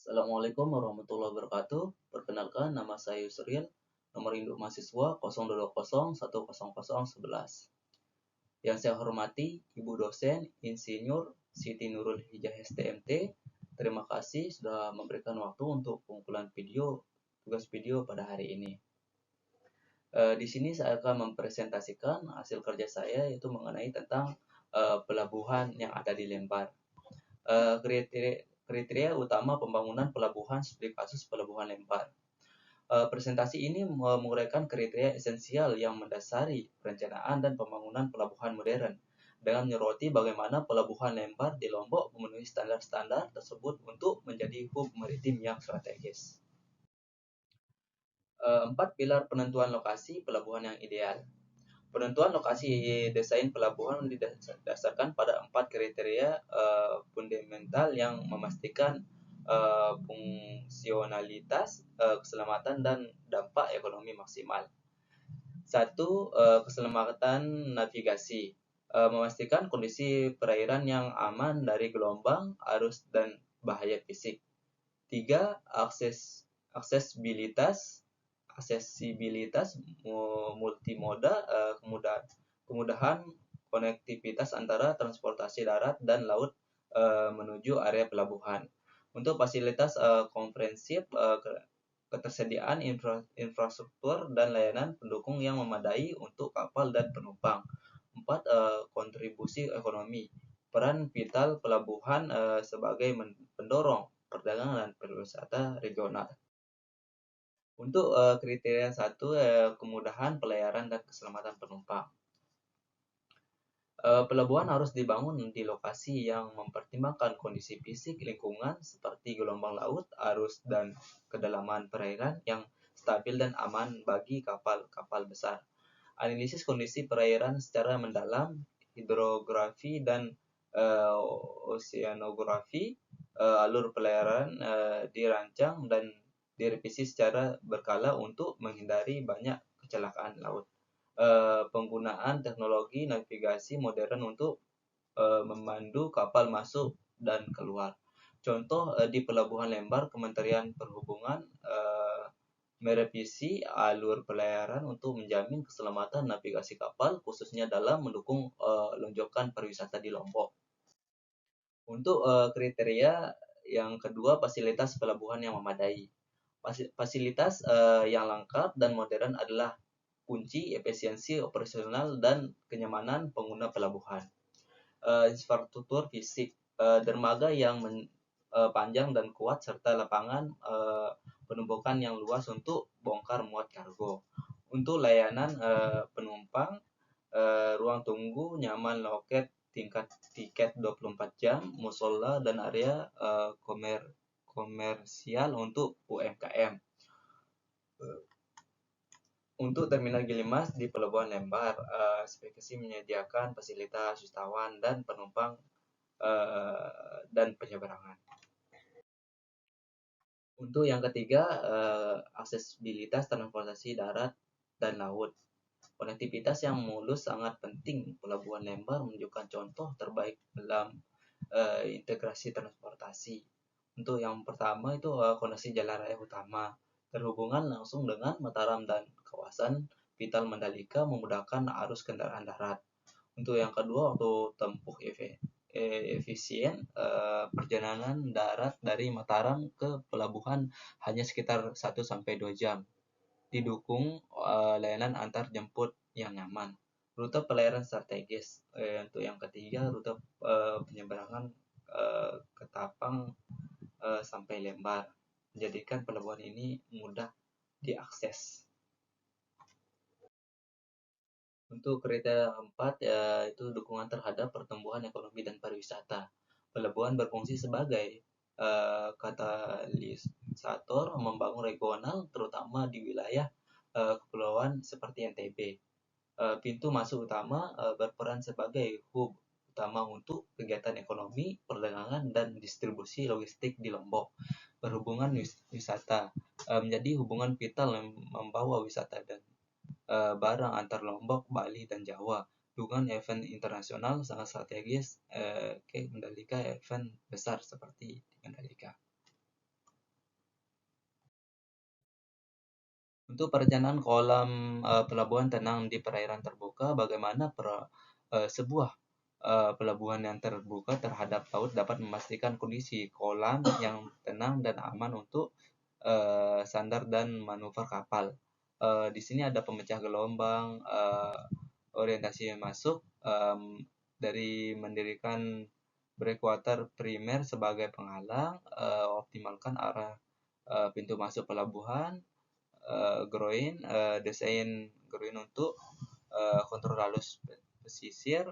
Assalamualaikum warahmatullahi wabarakatuh. Perkenalkan, nama saya Yusril. Nomor induk mahasiswa 02010011. Yang saya hormati, Ibu dosen, Insinyur Siti Nurul Hijah STMT. Terima kasih sudah memberikan waktu untuk pengumpulan tugas video pada hari ini. Di sini saya akan mempresentasikan hasil kerja saya, yaitu mengenai tentang pelabuhan yang ada di Lembar. Kriteria utama pembangunan pelabuhan seperti kasus pelabuhan Lembar. Presentasi ini menguraikan kriteria esensial yang mendasari perencanaan dan pembangunan pelabuhan modern dengan menyoroti bagaimana pelabuhan Lembar di Lombok memenuhi standar-standar tersebut untuk menjadi hub maritim yang strategis. 4 pilar penentuan lokasi pelabuhan yang ideal. Penentuan lokasi desain pelabuhan didasarkan pada 4 kriteria fundamental yang memastikan fungsionalitas, keselamatan, dan dampak ekonomi maksimal. 1. Keselamatan navigasi. Memastikan kondisi perairan yang aman dari gelombang, arus, dan bahaya fisik. 3. Aksesibilitas multimoda, kemudahan konektivitas antara transportasi darat dan laut menuju area pelabuhan. Untuk fasilitas komprehensif, ketersediaan infrastruktur dan layanan pendukung yang memadai untuk kapal dan penumpang. 4. Kontribusi ekonomi. Peran vital pelabuhan sebagai pendorong perdagangan dan pariwisata regional. Untuk kriteria 1, kemudahan pelayaran dan keselamatan penumpang. Pelabuhan harus dibangun di lokasi yang mempertimbangkan kondisi fisik lingkungan seperti gelombang laut, arus, dan kedalaman perairan yang stabil dan aman bagi kapal-kapal besar. Analisis kondisi perairan secara mendalam, hidrografi dan oceanografi, alur pelayaran dirancang dan direvisi secara berkala untuk menghindari banyak kecelakaan laut. Penggunaan teknologi navigasi modern untuk memandu kapal masuk dan keluar. Contoh, di Pelabuhan Lembar, Kementerian Perhubungan merevisi alur pelayaran untuk menjamin keselamatan navigasi kapal, khususnya dalam mendukung lonjakan pariwisata di Lombok. Untuk kriteria yang kedua, fasilitas pelabuhan yang memadai. Fasilitas yang lengkap dan modern adalah kunci efisiensi operasional dan kenyamanan pengguna pelabuhan. Infrastruktur fisik, dermaga yang panjang dan kuat serta lapangan penumpukan yang luas untuk bongkar muat kargo. Untuk layanan penumpang, ruang tunggu nyaman, loket tingkat tiket 24 jam, musola dan area komersial untuk UMKM. Untuk terminal Gilimas di Pelabuhan Lembar, SPKSI menyediakan fasilitas wisatawan dan penumpang dan penyeberangan. Untuk yang ketiga, aksesibilitas transportasi darat dan laut. Konektivitas yang mulus sangat penting. Pelabuhan Lembar menunjukkan contoh terbaik dalam integrasi transportasi. Untuk yang pertama itu koneksi jalan raya utama, terhubungan langsung dengan Mataram dan kawasan vital Mandalika, memudahkan arus kendaraan darat. Untuk yang kedua, waktu tempuh efisien, perjalanan darat dari Mataram ke pelabuhan hanya sekitar 1-2 jam. Didukung layanan antar jemput yang nyaman. Rute pelayaran strategis. Untuk yang ketiga, rute penyeberangan Ketapang sampai Lembar, menjadikan pelabuhan ini mudah diakses. Untuk kriteria 4, yaitu dukungan terhadap pertumbuhan ekonomi dan pariwisata. Pelabuhan berfungsi sebagai katalisator membangun regional, terutama di wilayah kepulauan seperti NTB. Pintu masuk utama, berperan sebagai hub utama untuk kegiatan ekonomi, perdagangan, dan distribusi logistik di Lombok. Berhubungan wisata, menjadi hubungan vital yang membawa wisata dan barang antar Lombok, Bali, dan Jawa. Dukungan event internasional sangat strategis. Mandalika event besar seperti di Mandalika. Untuk perencanaan kolam pelabuhan tenang di perairan terbuka, bagaimana sebuah pelabuhan yang terbuka terhadap laut dapat memastikan kondisi kolam yang tenang dan aman untuk sandar dan manuver kapal. Di sini ada pemecah gelombang, orientasi masuk, dari mendirikan breakwater primer sebagai penghalang, optimalkan arah pintu masuk pelabuhan, groin, desain groin untuk kontrol arus pesisir,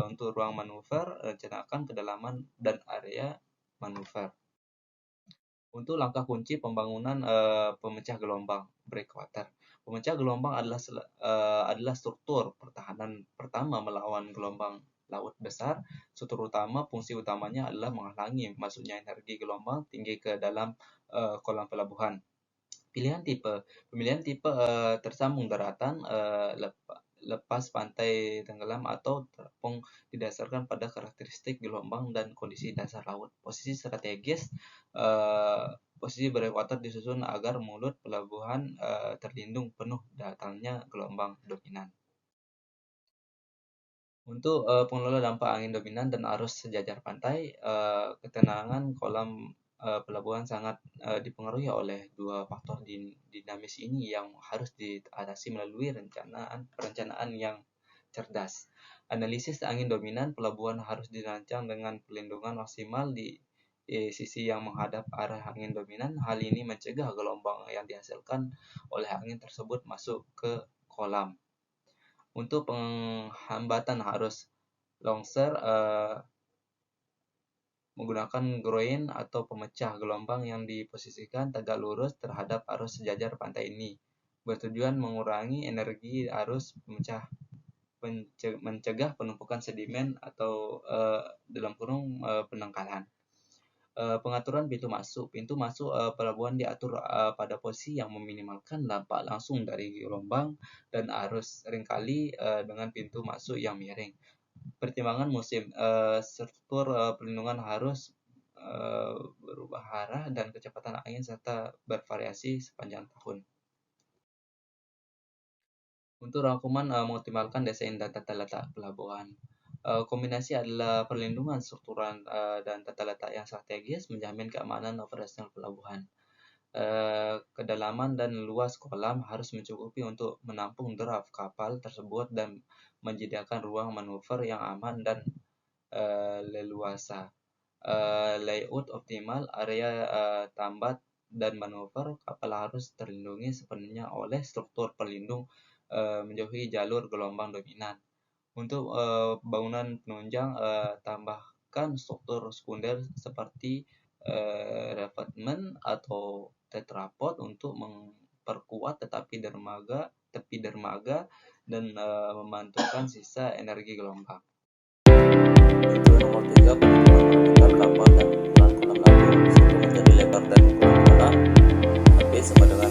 untuk ruang manuver, rencanakan kedalaman dan area manuver. Untuk langkah kunci pembangunan pemecah gelombang breakwater. Pemecah gelombang adalah struktur pertahanan pertama melawan gelombang laut besar. Struktur utama, fungsi utamanya adalah menghalangi masuknya energi gelombang tinggi ke dalam kolam pelabuhan. Pemilihan tipe tersambung daratan, lepas pantai tenggelam atau terapung didasarkan pada karakteristik gelombang dan kondisi dasar laut. Posisi strategis, posisi breakwater disusun agar mulut pelabuhan terlindung penuh datangnya gelombang dominan. Untuk pengelola dampak angin dominan dan arus sejajar pantai, ketenangan kolam pelabuhan sangat dipengaruhi oleh dua faktor dinamis ini yang harus diatasi melalui perencanaan yang cerdas. Analisis angin dominan pelabuhan harus dirancang dengan perlindungan maksimal di sisi yang menghadap arah angin dominan. Hal ini mencegah gelombang yang dihasilkan oleh angin tersebut masuk ke kolam. Untuk penghambatan arus longsor, menggunakan groin atau pemecah gelombang yang diposisikan tegak lurus terhadap arus sejajar pantai ini, bertujuan mengurangi energi arus mencegah penumpukan sedimen atau dalam kurung penangkalan. Pengaturan pintu masuk pelabuhan diatur pada posisi yang meminimalkan dampak langsung dari gelombang dan arus, seringkali dengan pintu masuk yang miring. Pertimbangan musim, struktur perlindungan harus berubah arah dan kecepatan angin serta bervariasi sepanjang tahun. Untuk rangkuman mengoptimalkan desain dan tata letak pelabuhan. Kombinasi adalah perlindungan struktural dan tata letak yang strategis menjamin keamanan operasional pelabuhan. Kedalaman dan luas kolam harus mencukupi untuk menampung draft kapal tersebut dan menyediakan ruang manuver yang aman dan leluasa. Layout optimal, area tambat dan manuver kapal harus terlindungi sepenuhnya oleh struktur pelindung menjauhi jalur gelombang dominan. Untuk bangunan penunjang, tambahkan struktur sekunder seperti revetment atau tetrapod untuk memperkuat tepi dermaga dan memantulkan sisa energi gelombang. Untuk nomor 3, perhitungan kapal dan ukuran kolam lambung. Struktur menjadi lebar dan ukuran kolam P sama dengan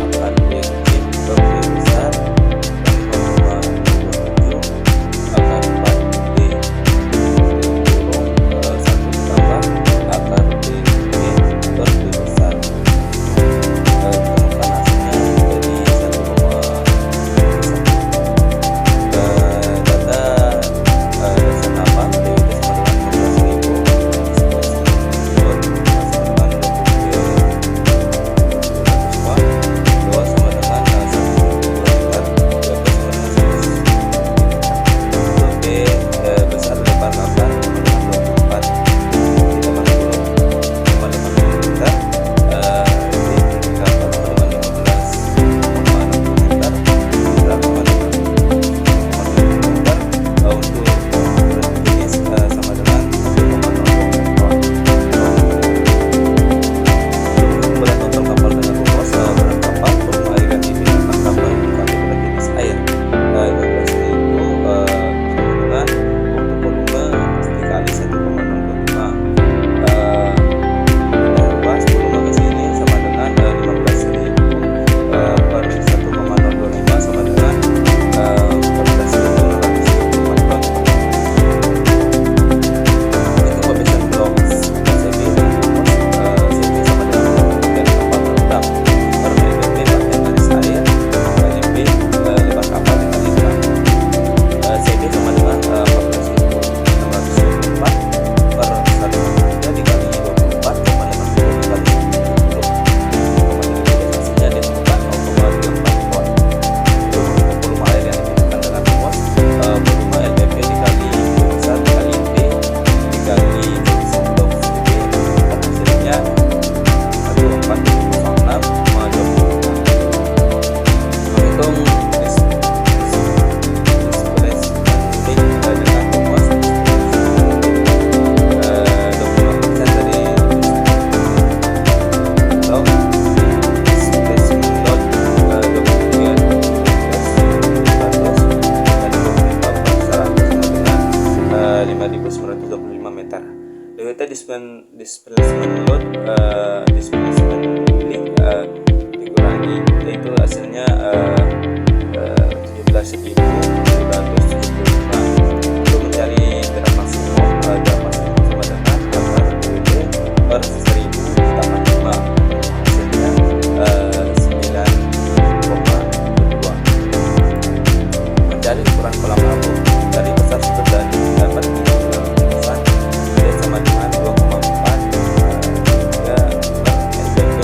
akan dikecil lebih besar dan 2,27 akar 4 D kurung 1 ditambah akar D lebih besar. Temukan hasilnya jadi 1,1. Data dasar nambah PWD sama displacement load, displacement link dikurangi, yaitu hasilnya 17.775. Itu mencari gerak maksimum, sama dengan 8 per 1000 ditambah 5, hasilnya 9,2. Mencari ukuran kolam labo dari besar sudut dan dapat dilakukan dia sama dengan 2,4 hingga NPV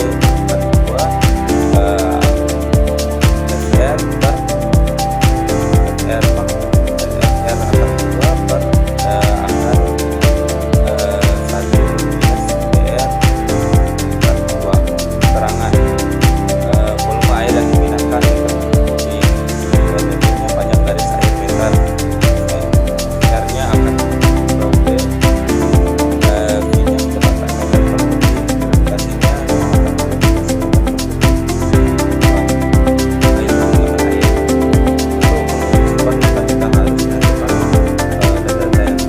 42 FR per FR akar 2 per akar 1 minus PR per 2. Keterangan volume air yang dipindahkan di jadinya panjang garis air meter, R-nya akan berubah, V-nya berapa meter per detik, gravitasinya kita harusnya data yang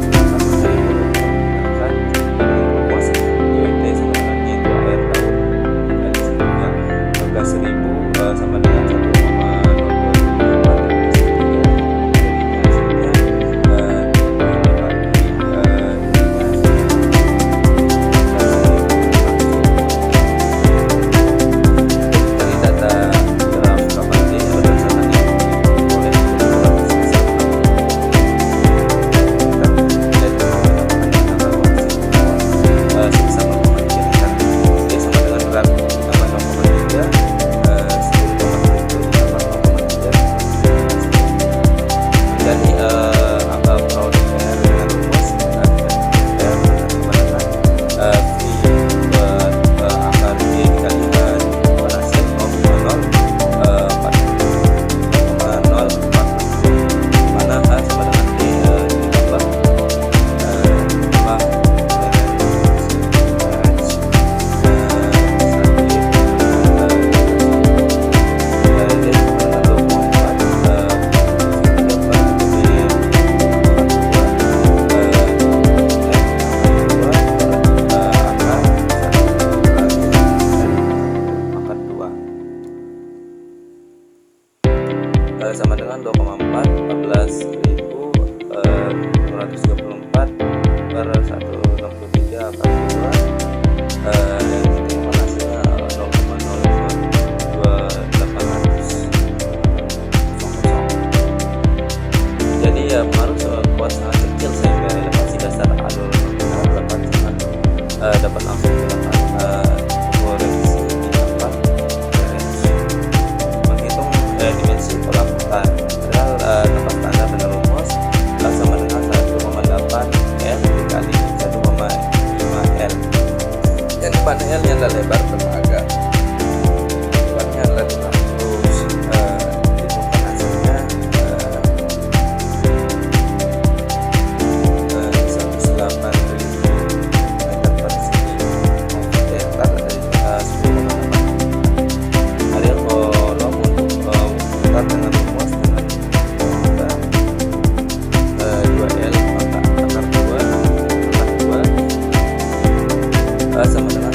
rumus UMT sama dengan yaitu air laut dikali sebelumnya 12.000 sama dengan 2,4 per 163 akar 2, yang ini hasilnya 0,02800. Jadi ya pengaruh kuat sangat kecil sehingga elevasi dasar alur dapat langsung dilakukan koreksi di tempat menghitung dimensi kolam hutan. Padahal tempat standar dengan rumus sama dengan 1,8 L dikali 1,5 L. Dan panelnya adalah lebar tenaga. Lebarnya adalah 200, ditemukan hasilnya 108.000 meter persegi. Hektar dari 10,8. Areal kolom untuk putar dengan rumus dengan 2L maka akar 2 sama dengan